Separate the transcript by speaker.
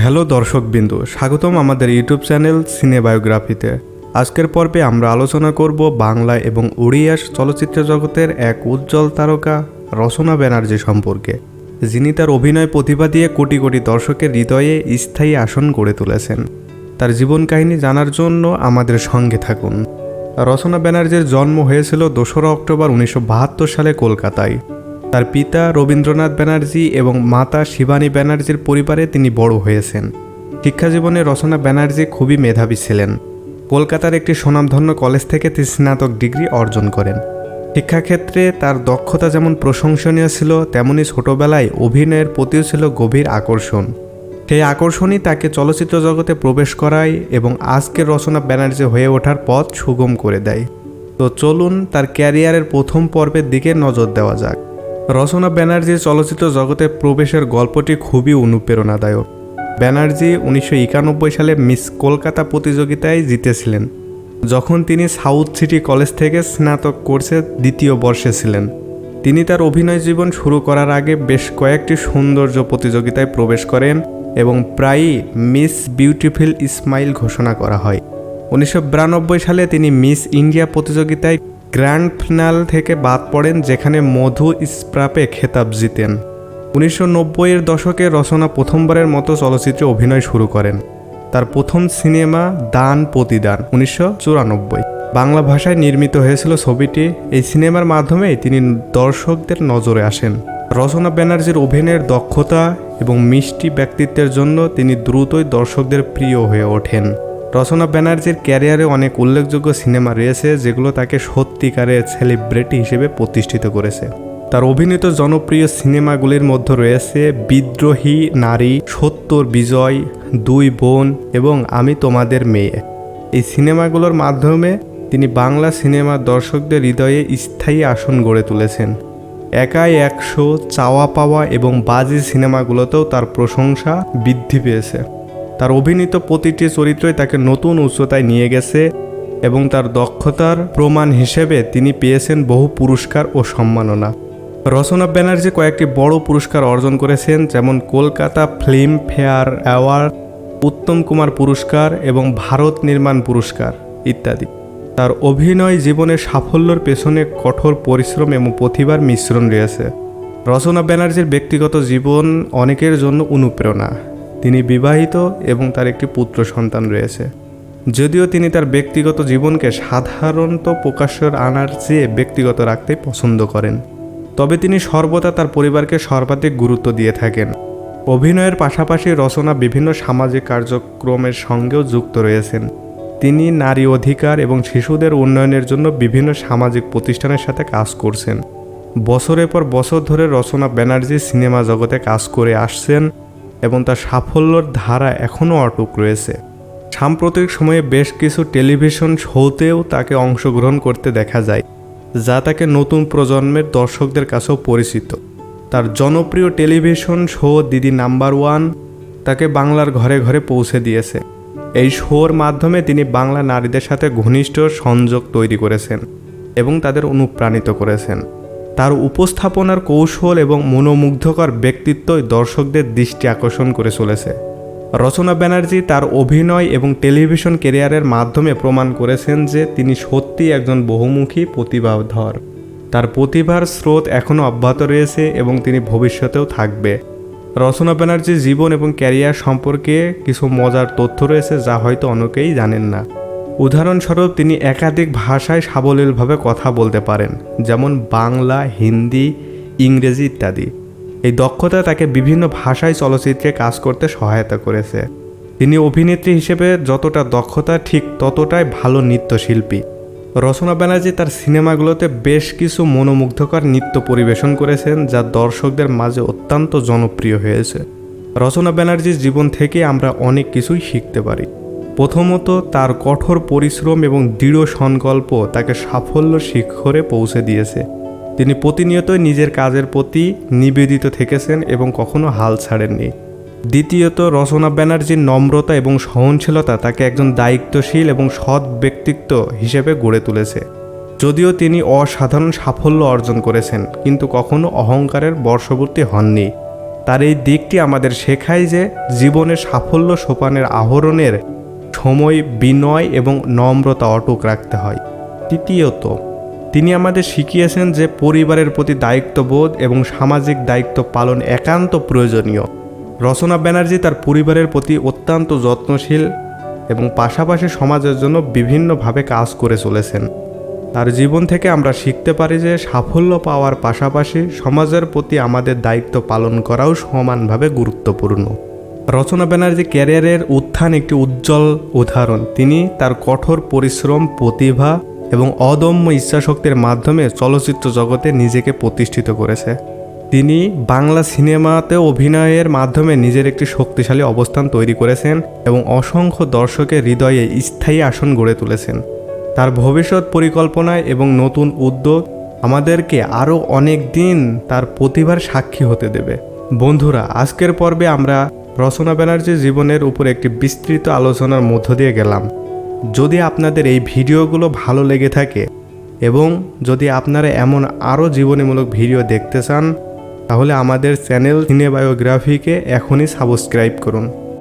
Speaker 1: Hello দর্শকবিন্দু, স্বাগতম আমাদের YouTube channel সিনেবায়োগ্রাফিতে। আজকের পর্বে আমরা আলোচনা করব বাংলা এবং ওড়িয়া চলচ্চিত্র জগতের এক উজ্জ্বল তারকা রচনা ব্যানার্জি সম্পর্কে, যিনি তার অভিনয় প্রতিভা দিয়ে কোটি কোটি দর্শকের হৃদয়ে স্থায়ী আসন গড়ে তুলেছেন। তার জীবন কাহিনী জানার জন্য আমাদের সঙ্গে থাকুন। রচনা ব্যানার্জির জন্ম হয়েছিল 2রা অক্টোবর 1972 সালে কলকাতায়। তার পিতা রবীন্দ্রনাথ ব্যানার্জি এবং মাতা শিবানী ব্যানার্জির পরিবারে তিনি বড় হয়েছেন। শিক্ষাজীবনে রচনা ব্যানার্জি খুবই মেধাবী ছিলেন। কলকাতার একটি স্বনামধন্য কলেজ থেকে তিনি স্নাতক ডিগ্রি অর্জন করেন। শিক্ষাক্ষেত্রে তার দক্ষতা যেমন প্রশংসনীয় ছিল, তেমনি ছোটবেলায় অভিনয়ের প্রতিও ছিল গভীর আকর্ষণ। সেই আকর্ষণই তাকে চলচ্চিত্র জগতে প্রবেশ করায় এবং আজকের রচনা ব্যানার্জি হয়ে ওঠার পথ সুগম করে দেয়। তো চলুন তার ক্যারিয়ারের প্রথম পর্বের দিকে নজর দেওয়া যাক। রচনা ব্যানার্জির চলচ্চিত্র জগতে প্রবেশের গল্পটি খুবই অনুপ্রেরণাদায়ক। ব্যানার্জি 1991 সালে মিস কলকাতা প্রতিযোগিতায় জিতেছিলেন, যখন তিনি সাউথ সিটি কলেজ থেকে স্নাতক কোর্সে দ্বিতীয় বর্ষে ছিলেন। তিনি তার অভিনয় জীবন শুরু করার আগে বেশ কয়েকটি সৌন্দর্য প্রতিযোগিতায় প্রবেশ করেন এবং প্রায়ই মিস বিউটিফুল স্মাইল ঘোষণা করা হয়। 1992 সালে তিনি মিস ইন্ডিয়া প্রতিযোগিতায় গ্র্যান্ড ফিনাল থেকে বাদ পড়েন, যেখানে মধু স্প্রাপে খেতাব জিতেন। 1990-এর দশকে রচনা প্রথমবারের মতো চলচ্চিত্রে অভিনয় শুরু করেন। তার প্রথম সিনেমা দান প্রতিদান 1994 বাংলা ভাষায় নির্মিত হয়েছিল ছবিটি। এই সিনেমার মাধ্যমেই তিনি দর্শকদের নজরে আসেন। রচনা ব্যানার্জির অভিনয়ের দক্ষতা এবং মিষ্টি ব্যক্তিত্বের জন্য তিনি দ্রুতই দর্শকদের প্রিয় হয়ে ওঠেন। রচনা ব্যানার্জির ক্যারিয়ারে অনেক উল্লেখযোগ্য সিনেমা রয়েছে, যেগুলো তাকে সত্যিকারের সেলিব্রিটি হিসেবে প্রতিষ্ঠিত করেছে। তার অভিনীত জনপ্রিয় সিনেমাগুলির মধ্যে রয়েছে বিদ্রোহী নারী, সত্যর বিজয়, দুই বোন এবং আমি তোমাদের মেয়ে। এই সিনেমাগুলোর মাধ্যমে তিনি বাংলা সিনেমার দর্শকদের হৃদয়ে স্থায়ী আসন গড়ে তুলেছেন। একাই 100, চাওয়া পাওয়া এবং বাজি সিনেমাগুলোতেও তার প্রশংসা বৃদ্ধি পেয়েছে। তার অভিনীত প্রতিটি চরিত্রই তাকে নতুন উচ্চতায় নিয়ে গেছে এবং তার দক্ষতার প্রমাণ হিসেবে তিনি পেয়েছেন বহু পুরস্কার ও সম্মাননা। রচনা ব্যানার্জি কয়েকটি বড় পুরস্কার অর্জন করেছেন, যেমন Kolkata film fair award, Uttam Kumar পুরস্কার এবং ভারত নির্মাণ পুরস্কার ইত্যাদি। তার অভিনয় জীবনের সাফল্যের পেছনে কঠোর পরিশ্রম এবং প্রতিভার মিশ্রণ রয়েছে। রচনা ব্যানার্জির ব্যক্তিগত জীবন অনেকের জন্য অনুপ্রেরণা। তিনি বিবাহিত এবং তার একটি পুত্র সন্তান রয়েছে। যদিও তিনি তার ব্যক্তিগত জীবনকে সাধারণত প্রকাশ্যে আনার চেয়ে ব্যক্তিগত রাখতে পছন্দ করেন, তবে তিনি সর্বদা তার পরিবারকে সর্বাধিক গুরুত্ব দিয়ে থাকেন। অভিনয়ের পাশাপাশি রচনা বিভিন্ন সামাজিক কার্যক্রমের সঙ্গেও যুক্ত রয়েছেন। তিনি নারী অধিকার এবং শিশুদের উন্নয়নের জন্য বিভিন্ন সামাজিক প্রতিষ্ঠানের সাথে কাজ করছেন। বছরের পর বছর ধরে রচনা ব্যানার্জি সিনেমা জগতে কাজ করে আসছেন এবং তার সাফল্যের ধারা এখনও অটুট রয়েছে। সাম্প্রতিক সময়ে বেশ কিছু টেলিভিশন শোতেও তাকে অংশগ্রহণ করতে দেখা যায়, যা তাকে নতুন প্রজন্মের দর্শকদের কাছেও পরিচিত। তার জনপ্রিয় টেলিভিশন শো দিদি নাম্বার 1 তাকে বাংলার ঘরে ঘরে পৌঁছে দিয়েছে। এই শোর মাধ্যমে তিনি বাংলা নারীদের সাথে ঘনিষ্ঠ সংযোগ তৈরি করেছেন এবং তাদের অনুপ্রাণিত করেছেন। তার উপস্থাপনার কৌশল এবং মনোমুগ্ধকর ব্যক্তিত্বই দর্শকদের দৃষ্টি আকর্ষণ করে চলেছে। রচনা ব্যানার্জি তার অভিনয় এবং টেলিভিশন ক্যারিয়ারের মাধ্যমে প্রমাণ করেছেন যে তিনি সত্যিই একজন বহুমুখী প্রতিভাধর। তার প্রতিভার স্রোত এখনও অব্যাহত রয়েছে এবং তিনি ভবিষ্যতেও থাকবে। রচনা ব্যানার্জির জীবন এবং ক্যারিয়ার সম্পর্কে কিছু মজার তথ্য রয়েছে, যা হয়তো অনেকেই জানেন না। উদাহরণস্বরূপ, তিনি একাধিক ভাষায় সাবলীলভাবে কথা বলতে পারেন, যেমন বাংলা, হিন্দি, ইংরেজি ইত্যাদি। এই দক্ষতা তাকে বিভিন্ন ভাষায় চলচ্চিত্রে কাজ করতে সহায়তা করেছে। তিনি অভিনেত্রী হিসেবে যতটা দক্ষতা, ঠিক ততটাই ভালো নৃত্যশিল্পী। রচনা ব্যানার্জি তার সিনেমাগুলোতে বেশ কিছু মনোমুগ্ধকর নৃত্য পরিবেশন করেছেন, যা দর্শকদের মাঝে অত্যন্ত জনপ্রিয় হয়েছে। রচনা ব্যানার্জির জীবন থেকে আমরা অনেক কিছুই শিখতে পারি। প্রথমত, তার কঠোর পরিশ্রম এবং দৃঢ় সংকল্প তাকে সাফল্য শিখরে পৌঁছে দিয়েছে। তিনি প্রতিনিয়তই নিজের কাজের প্রতি নিবেদিত থেকেছেন এবং কখনো হাল ছাড়েননি। দ্বিতীয়ত, রচনা ব্যানার্জির নম্রতা এবং সহনশীলতা তাকে একজন দায়িত্বশীল এবং সৎ ব্যক্তিত্ব হিসেবে গড়ে তুলেছে। যদিও তিনি অসাধারণ সাফল্য অর্জন করেছেন, কিন্তু কখনো অহংকারের বশবর্তী হননি। তার এই দিকটি আমাদের শেখায় যে জীবনের সাফল্য সোপানের আহরণের সময় বিনয় এবং নম্রতা অটুট রাখতে হয়। তৃতীয়ত, তিনি আমাদের শিখিয়েছেন যে পরিবারের প্রতি দায়িত্ববোধ এবং সামাজিক দায়িত্ব পালন একান্ত প্রয়োজনীয়। রচনা ব্যানার্জি তার পরিবারের প্রতি অত্যন্ত যত্নশীল এবং পাশাপাশি সমাজের জন্য বিভিন্নভাবে কাজ করে চলেছেন। তার জীবন থেকে আমরা শিখতে পারি যে সাফল্য পাওয়ার পাশাপাশি সমাজের প্রতি আমাদের দায়িত্ব পালন করাও সমানভাবে গুরুত্বপূর্ণ। রচনা ব্যানার্জি ক্যারিয়ারের উত্থান একটি উজ্জ্বল উদাহরণ। তিনি তার কঠোর পরিশ্রম, প্রতিভা এবং অদম্য ইচ্ছাশক্তির মাধ্যমে চলচ্চিত্র জগতে নিজেকে প্রতিষ্ঠিত করেছে। তিনি বাংলা সিনেমাতে অভিনয়ের মাধ্যমে নিজের একটি শক্তিশালী অবস্থান তৈরি করেছেন এবং অসংখ্য দর্শকের হৃদয়ে স্থায়ী আসন গড়ে তুলেছেন। তার ভবিষ্যৎ পরিকল্পনায় এবং নতুন উদ্যোগ আমাদেরকে আরও অনেক দিন তার প্রতিভার সাক্ষী হতে দেবে। বন্ধুরা, আজকের পর্বে আমরা রচনা ব্যানার্জির জীবনের উপর একটি বিস্তৃত আলোচনার মধ্য দিয়ে গেলাম। যদি আপনাদের এই ভিডিওগুলো ভালো লেগে থাকে এবং যদি আপনারা এমন আরও জীবনীমূলক ভিডিও দেখতে চান, তাহলে আমাদের চ্যানেল সিনেবায়োগ্রাফিকে এখনই সাবস্ক্রাইব করুন।